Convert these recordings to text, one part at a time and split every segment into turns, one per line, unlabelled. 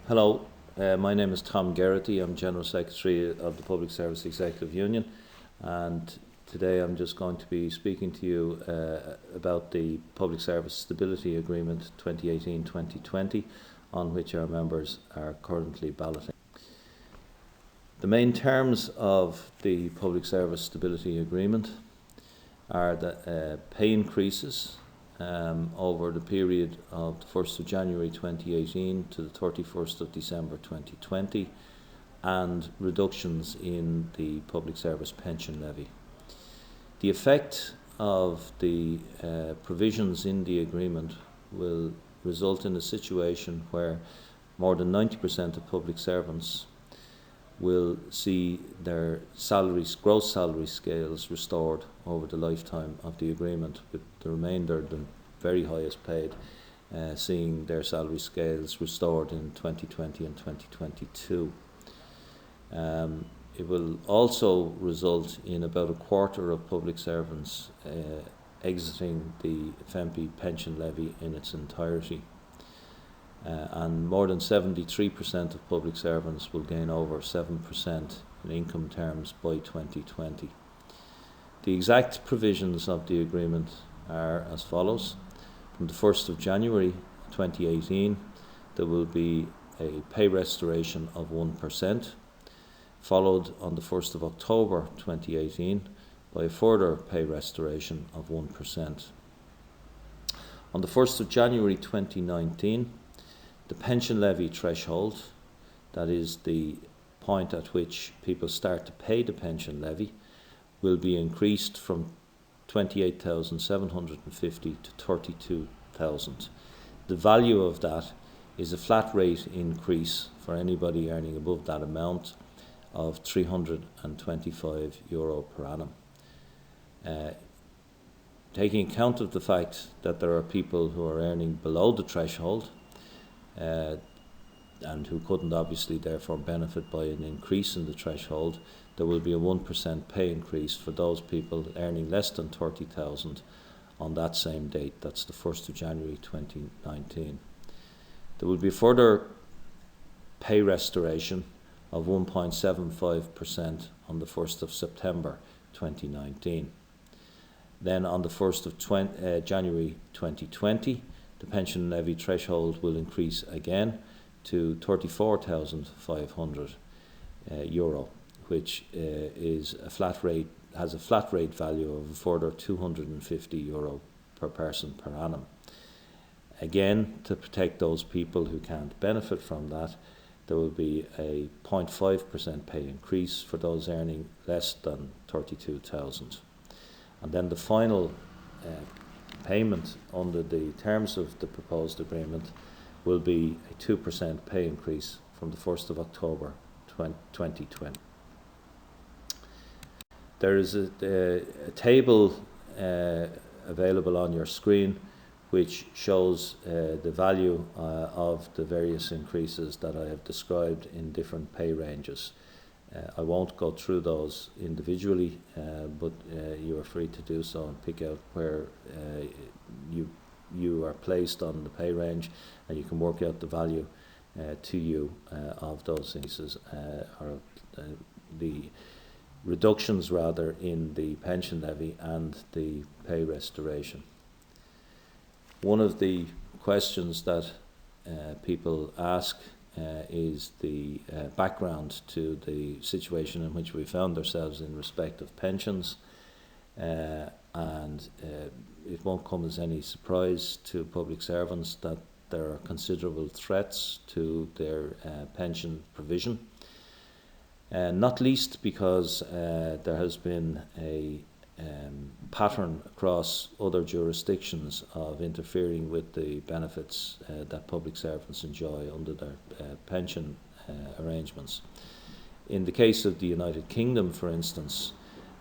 Hello, my name is Tom Geraghty. I'm General Secretary of the Public Service Executive Union, and today I'm just going to be speaking to you about the Public Service Stability Agreement 2018-2020, on which our members are currently balloting. The main terms of the Public Service Stability Agreement are the pay increases over the period of the 1st of January 2018 to the 31st of December 2020, and reductions in the public service pension levy. The effect of the provisions in the agreement will result in a situation where more than 90% of public servants will see their gross salary scales restored over the lifetime of the agreement, with the remainder, the very highest paid, seeing their salary scales restored in 2020 and 2022. It will also result in about a quarter of public servants exiting the FMP pension levy in its entirety. And more than 73% of public servants will gain over 7% in income terms by 2020. The exact provisions of the agreement are as follows. From the 1st of January 2018, there will be a pay restoration of 1%, followed on the 1st of October 2018 by a further pay restoration of 1%. On the 1st of January 2019, the pension levy threshold, that is the point at which people start to pay the pension levy, will be increased from 28,750 to 32,000. The value of that is a flat rate increase for anybody earning above that amount of €325 per annum. Taking account of the fact that there are people who are earning below the threshold, and who couldn't obviously therefore benefit by an increase in the threshold, there will be a 1% pay increase for those people earning less than 30,000 on that same date. That's the 1st of January 2019. There will be further pay restoration of 1.75% on the 1st of September 2019. Then on the 1st of January 2020, the pension levy threshold will increase again to €34,500, which is a flat rate, has a flat rate value of a further €250 per person per annum. Again, to protect those people who can't benefit from that, there will be a 0.5% pay increase for those earning less than 32,000. And then the final payment under the terms of the proposed agreement will be a 2% pay increase from the 1st of October 2020. There is a table available on your screen which shows the value of the various increases that I have described in different pay ranges. I won't go through those individually, but you are free to do so and pick out where you are placed on the pay range, and you can work out the value to you of those increases, or the reductions rather, in the pension levy and the pay restoration. One of the questions that people ask is the background to the situation in which we found ourselves in respect of pensions, and it won't come as any surprise to public servants that there are considerable threats to their pension provision, not least because there has been a pattern across other jurisdictions of interfering with the benefits that public servants enjoy under their pension arrangements. In the case of the United Kingdom, for instance,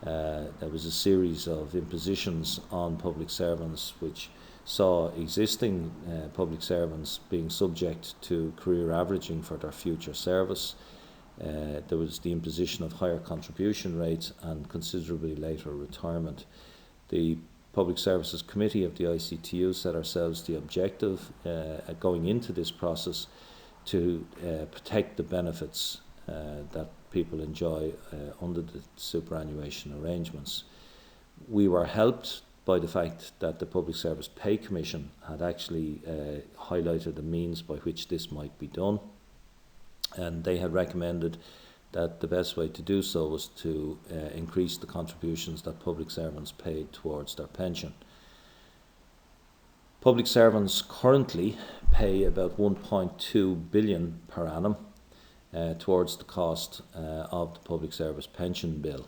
there was a series of impositions on public servants which saw existing public servants being subject to career averaging for their future service. There was the imposition of higher contribution rates and considerably later retirement. The Public Services Committee of the ICTU set ourselves the objective going into this process to protect the benefits that people enjoy under the superannuation arrangements. We were helped by the fact that the Public Service Pay Commission had actually highlighted the means by which this might be done, and they had recommended that the best way to do so was to increase the contributions that public servants paid towards their pension. Public servants currently pay about 1.2 billion per annum towards the cost of the Public Service Pension Bill.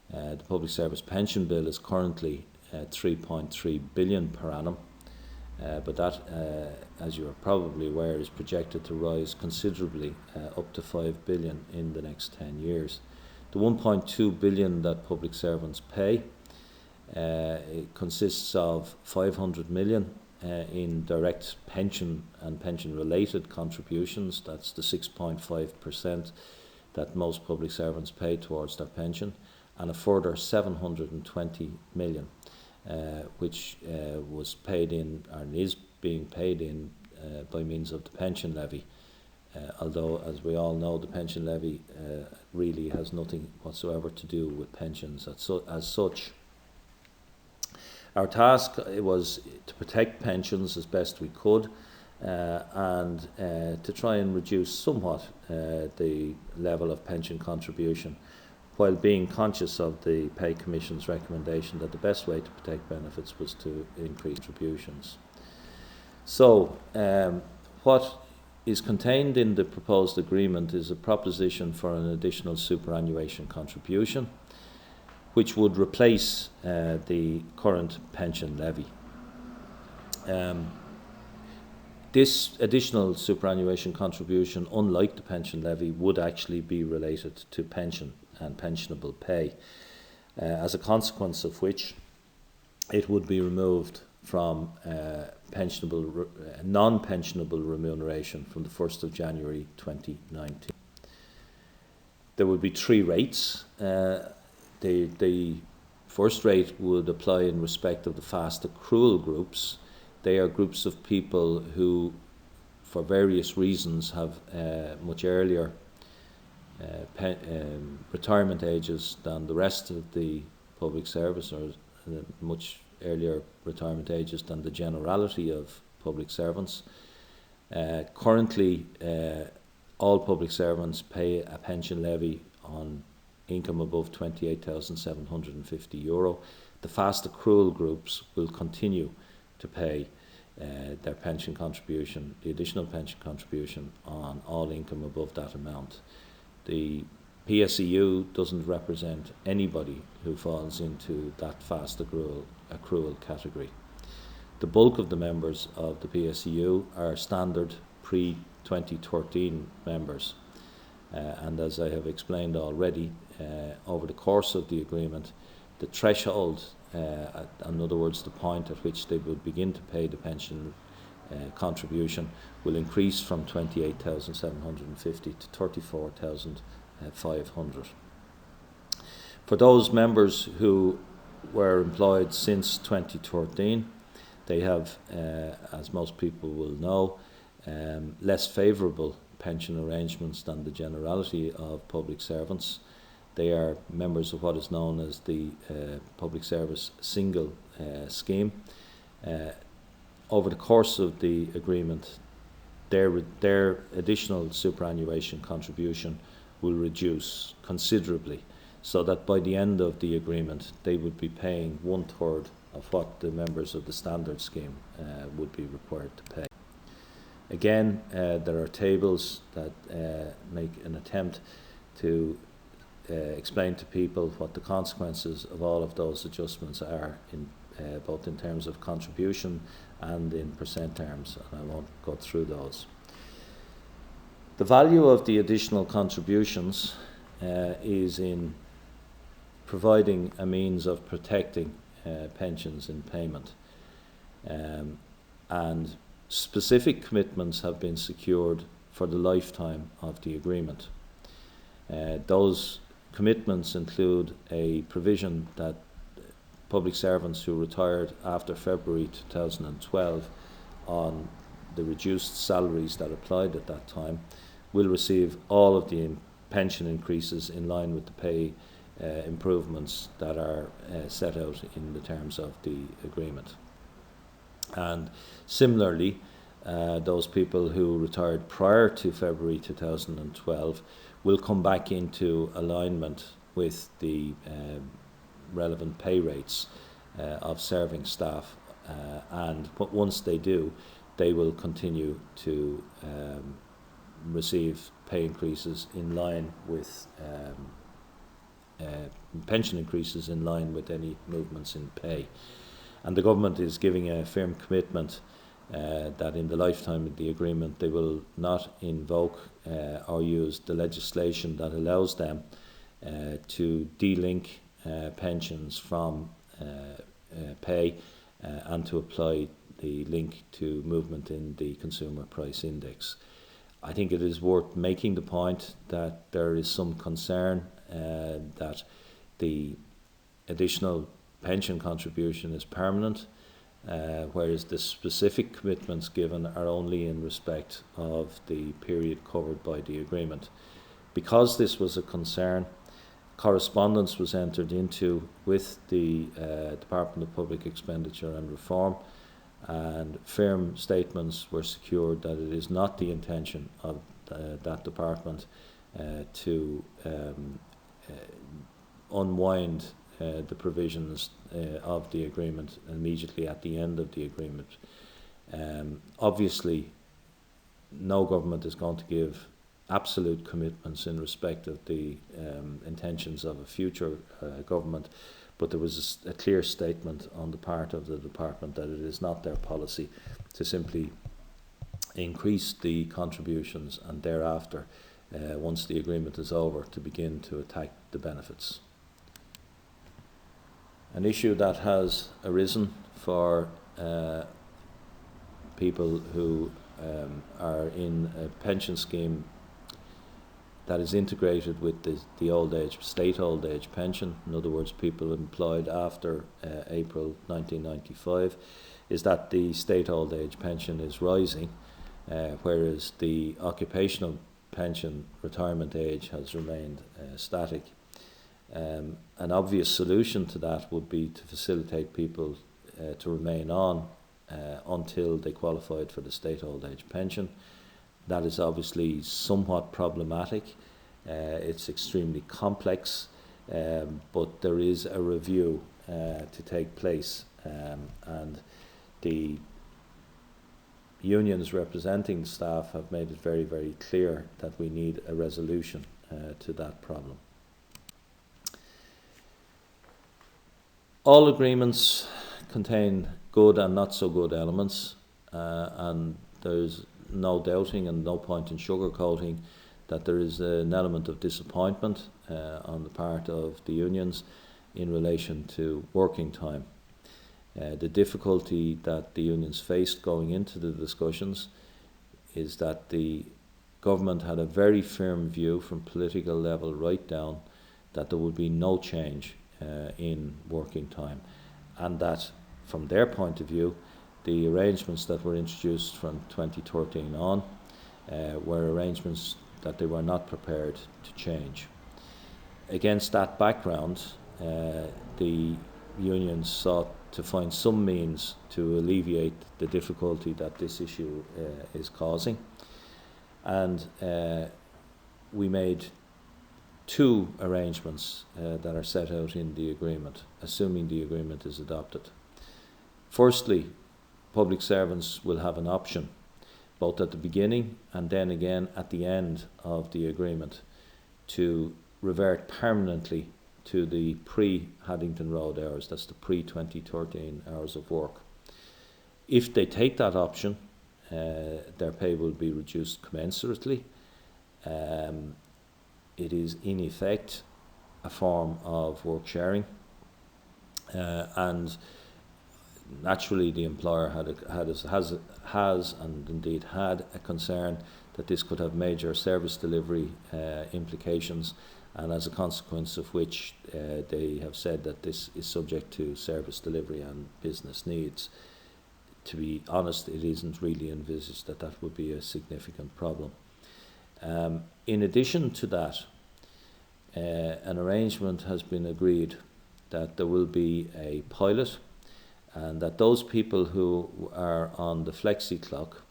The Public Service Pension Bill is currently 3.3 billion per annum, but that, as you are probably aware, is projected to rise considerably up to 5 billion in the next 10 years. The 1.2 billion that public servants pay it consists of 500 million in direct pension and pension-related contributions. That's the 6.5% that most public servants pay towards their pension, and a further 720 million, which was paid in and is being paid in by means of the pension levy. Although, as we all know, the pension levy really has nothing whatsoever to do with pensions as such. Our task was to protect pensions as best we could and to try and reduce somewhat the level of pension contribution, while being conscious of the Pay Commission's recommendation that the best way to protect benefits was to increase contributions. So, what is contained in the proposed agreement is a proposition for an additional superannuation contribution, which would replace the current pension levy. This additional superannuation contribution, unlike the pension levy, would actually be related to pension and pensionable pay, as a consequence of which it would be removed from non-pensionable remuneration from the 1st of January 2019. There would be 3 rates. The first rate would apply in respect of the fast accrual groups. They are groups of people who, for various reasons, have much earlier retirement ages than the rest of the public service, or much earlier retirement ages than the generality of public servants. Currently, all public servants pay a pension levy on income above €28,750. The fast accrual groups will continue to pay their pension contribution, the additional pension contribution, on all income above that amount. The PSEU doesn't represent anybody who falls into that fast accrual category. The bulk of the members of the PSEU are standard pre-2013 members, and as I have explained already, over the course of the agreement, the threshold, in other words the point at which they would begin to pay the pension contribution, will increase from 28,750 to 34,500. For those members who were employed since 2013, they have, as most people will know, less favourable pension arrangements than the generality of public servants. They are members of what is known as the Public Service Single Scheme. Over the course of the agreement, their additional superannuation contribution will reduce considerably, so that by the end of the agreement they would be paying 1/3 of what the members of the standard scheme would be required to pay. Again, there are tables that make an attempt to explain to people what the consequences of all of those adjustments are, both in terms of contribution and in percent terms, and I won't go through those. The value of the additional contributions is in providing a means of protecting pensions in payment, and specific commitments have been secured for the lifetime of the agreement. Those commitments include a provision that public servants who retired after February 2012 on the reduced salaries that applied at that time will receive all of the pension increases in line with the pay improvements that are set out in the terms of the agreement. And similarly, those people who retired prior to February 2012 will come back into alignment with the relevant pay rates of serving staff, and once they do, they will continue to receive pay increases in line with pension increases in line with any movements in pay. And the government is giving a firm commitment that in the lifetime of the agreement they will not invoke or use the legislation that allows them to de-link pensions from pay and to apply the link to movement in the consumer price index. I think it is worth making the point that there is some concern that the additional pension contribution is permanent, whereas the specific commitments given are only in respect of the period covered by the agreement. Because this was a concern, correspondence was entered into with the Department of Public Expenditure and Reform, and firm statements were secured that it is not the intention of that department to unwind the provisions of the agreement immediately at the end of the agreement. Obviously, no government is going to give absolute commitments in respect of the intentions of a future government, but there was a clear statement on the part of the department that it is not their policy to simply increase the contributions and thereafter, once the agreement is over, to begin to attack the benefits. An issue that has arisen for people who are in a pension scheme that is integrated with the old age, state old age pension, in other words, people employed after April 1995, is that the state old age pension is rising, whereas the occupational pension retirement age has remained static. An obvious solution to that would be to facilitate people to remain on until they qualified for the state old age pension. That is obviously somewhat problematic. It's extremely complex, but there is a review to take place, and the unions representing staff have made it very, very clear that we need a resolution to that problem. All agreements contain good and not so good elements, and there's no doubting and no point in sugarcoating that there is an element of disappointment on the part of the unions in relation to working time. The difficulty that the unions faced going into the discussions is that the government had a very firm view from political level right down that there would be no change in working time, and that from their point of view the arrangements that were introduced from 2013 on were arrangements that they were not prepared to change. Against that background, the unions sought to find some means to alleviate the difficulty that this issue is causing, and we made two arrangements that are set out in the agreement, assuming the agreement is adopted. Firstly, public servants will have an option, both at the beginning and then again at the end of the agreement, to revert permanently to the pre-Haddington Road hours, that's the pre-2013 hours of work. If they take that option, their pay will be reduced commensurately. It is in effect a form of work sharing, and naturally the employer has and indeed had a concern that this could have major service delivery implications, and as a consequence of which they have said that this is subject to service delivery and business needs. to be honest, it isn't really envisaged that that would be a significant problem. In addition to that, an arrangement has been agreed that there will be a pilot, and that those people who are on the flexi clock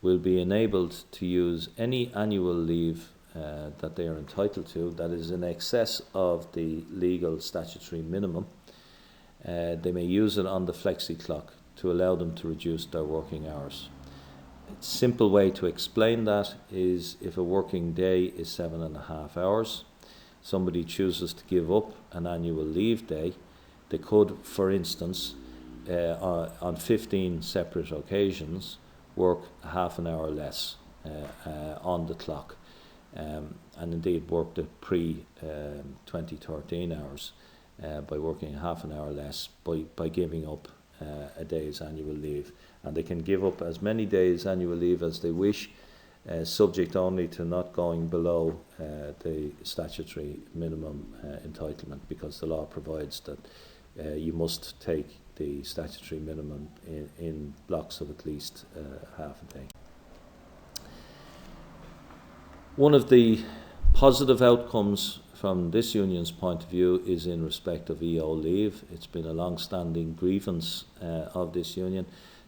will be enabled to use any annual leave that they are entitled to that is in excess of the legal statutory minimum. They may use it on the flexi clock to allow them to reduce their working hours. A simple way to explain that is, if a working day is 7.5 hours, somebody chooses to give up an annual leave day, they could, for instance, on 15 separate occasions, work half an hour less on the clock, and indeed work the pre-2013 hours by working half an hour less by giving up a day's annual leave. And they can give up as many days annual leave as they wish, subject only to not going below the statutory minimum entitlement, because the law provides that you must take the statutory minimum in blocks of at least half a day. One of the positive outcomes from this union's point of view is in respect of EO leave. It's been a long-standing grievance of this union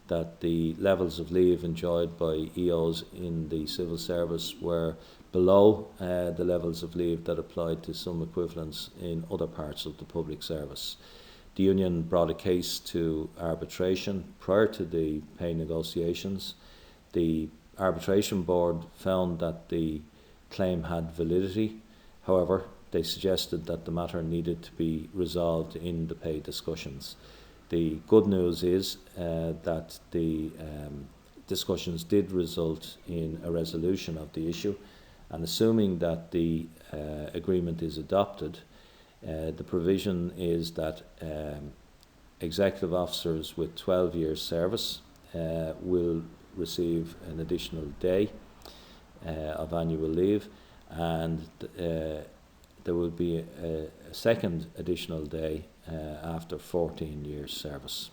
that the levels of leave enjoyed by EOs in the civil service were below the levels of leave that applied to some equivalents in other parts of the public service. The union brought a case to arbitration prior to the pay negotiations. The arbitration board found that the claim had validity. However, they suggested that the matter needed to be resolved in the pay discussions. The good news is that the discussions did result in a resolution of the issue, and assuming that the agreement is adopted, the provision is that executive officers with 12 years service will receive an additional day of annual leave, and there will be a second additional day after 14 years service.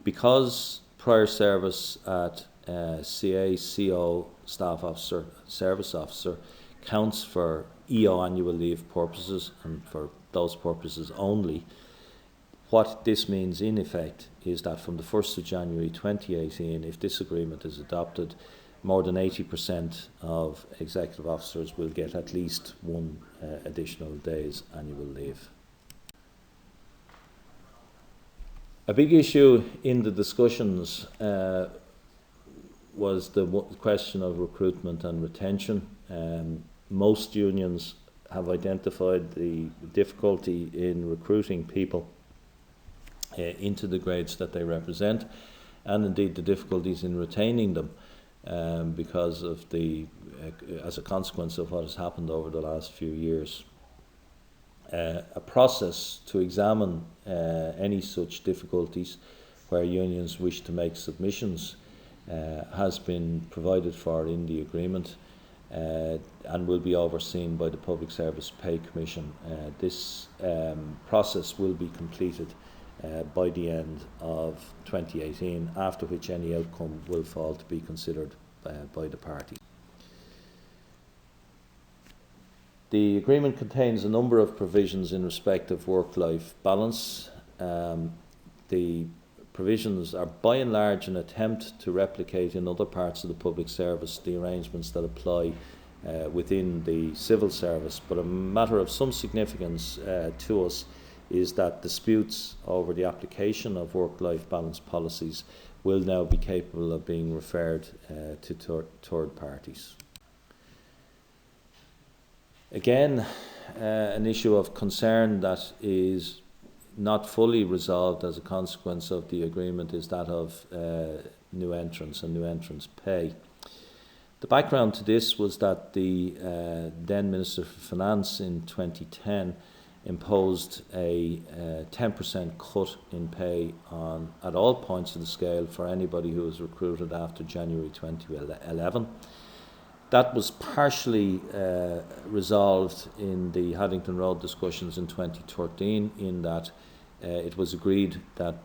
Because prior service at CA, CO, staff officer, service officer counts for EO annual leave purposes and for those purposes only, what this means in effect is that from the 1st of January 2018, if this agreement is adopted, more than 80% of executive officers will get at least one additional day's annual leave. A big issue in the discussions was the question of recruitment and retention. Most unions have identified the difficulty in recruiting people into the grades that they represent, and indeed the difficulties in retaining them because of as a consequence of what has happened over the last few years. A process to examine any such difficulties where unions wish to make submissions has been provided for in the agreement and will be overseen by the Public Service Pay Commission. This process will be completed by the end of 2018, after which any outcome will fall to be considered by the parties. The agreement contains a number of provisions in respect of work-life balance. The provisions are by and large an attempt to replicate in other parts of the public service the arrangements that apply within the civil service, but a matter of some significance to us is that disputes over the application of work-life balance policies will now be capable of being referred to third parties. Again, an issue of concern that is not fully resolved as a consequence of the agreement is that of new entrants and new entrants' pay. The background to this was that the then Minister for Finance in 2010 imposed a 10% cut in pay at all points of the scale for anybody who was recruited after January 2011. That was partially resolved in the Haddington Road discussions in 2013, in that it was agreed that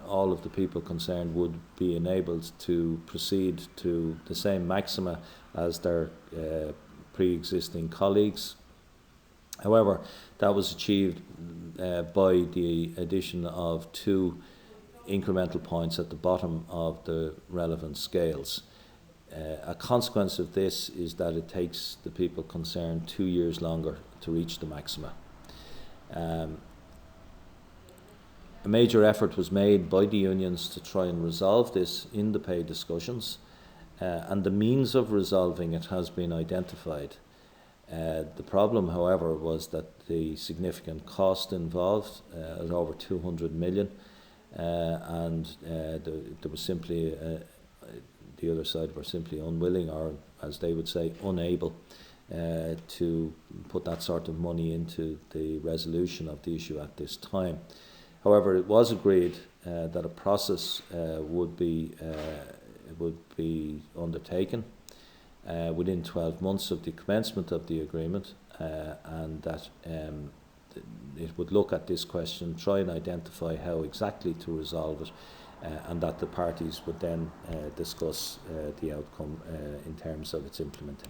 all of the people concerned would be enabled to proceed to the same maxima as their pre-existing colleagues. However, that was achieved by the addition of 2 incremental points at the bottom of the relevant scales. A consequence of this is that it takes the people concerned 2 years longer to reach the maxima. A major effort was made by the unions to try and resolve this in the pay discussions, and the means of resolving it has been identified. The problem, however, was that the significant cost involved at over 200 million, and there was simply the other side were simply unwilling, or as they would say, unable to put that sort of money into the resolution of the issue at this time. However, it was agreed that a process would be undertaken within 12 months of the commencement of the agreement, and that it would look at this question, try and identify how exactly to resolve it, and that the parties would then discuss the outcome in terms of its implementing.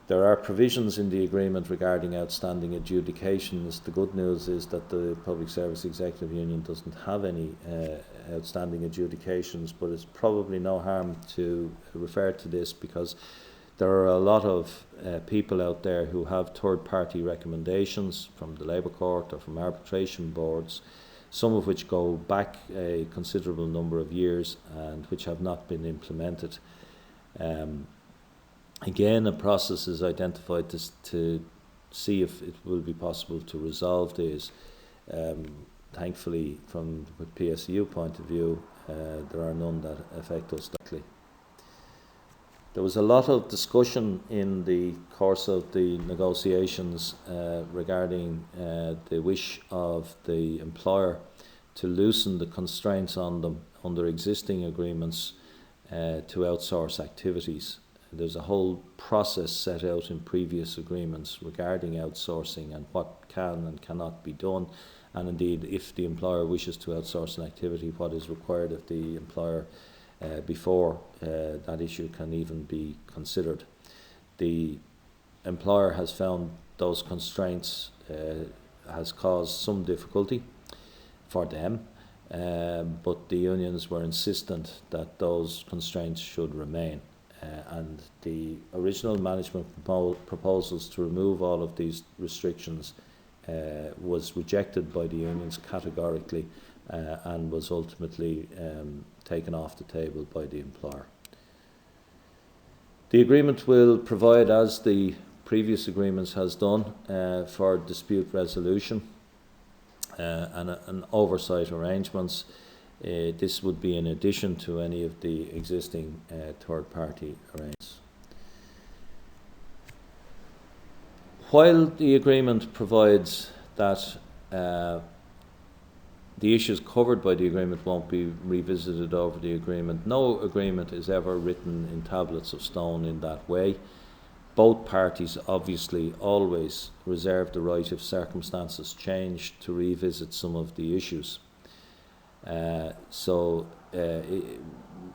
There are provisions in the agreement regarding outstanding adjudications. The good news is that the Public Service Executive Union doesn't have any outstanding adjudications, but it's probably no harm to refer to this, because there are a lot of people out there who have third-party recommendations from the Labour Court or from arbitration boards, some of which go back a considerable number of years and which have not been implemented. Again, a process is identified to see if it will be possible to resolve these. Thankfully, from the PSU point of view, there are none that affect us directly. There was a lot of discussion in the course of the negotiations regarding the wish of the employer to loosen the constraints on them under existing agreements to outsource activities. There's a whole process set out in previous agreements regarding outsourcing and what can and cannot be done, and indeed, if the employer wishes to outsource an activity, what is required of the employer before that issue can even be considered. The employer has found those constraints has caused some difficulty for them, but the unions were insistent that those constraints should remain. And the original management proposals to remove all of these restrictions was rejected by the unions categorically, and was ultimately taken off the table by the employer. The agreement will provide, as the previous agreements has done, for dispute resolution and oversight arrangements. This would be in addition to any of the existing third-party arrangements. While the agreement provides that the issues covered by the agreement won't be revisited over the agreement, no agreement is ever written in tablets of stone in that way. Both parties obviously always reserve the right, if circumstances change, to revisit some of the issues.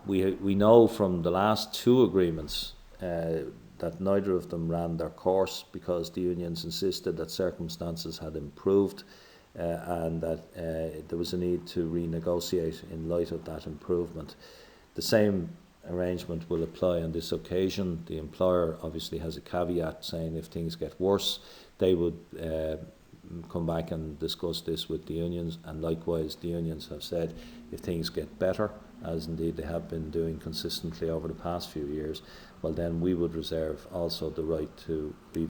We know from the last 2 agreements that neither of them ran their course, because the unions insisted that circumstances had improved and that there was a need to renegotiate in light of that improvement. The same arrangement will apply on this occasion. The employer obviously has a caveat saying if things get worse, they would come back and discuss this with the unions, and likewise the unions have said if things get better, as indeed they have been doing consistently over the past few years, well then we would reserve also the right to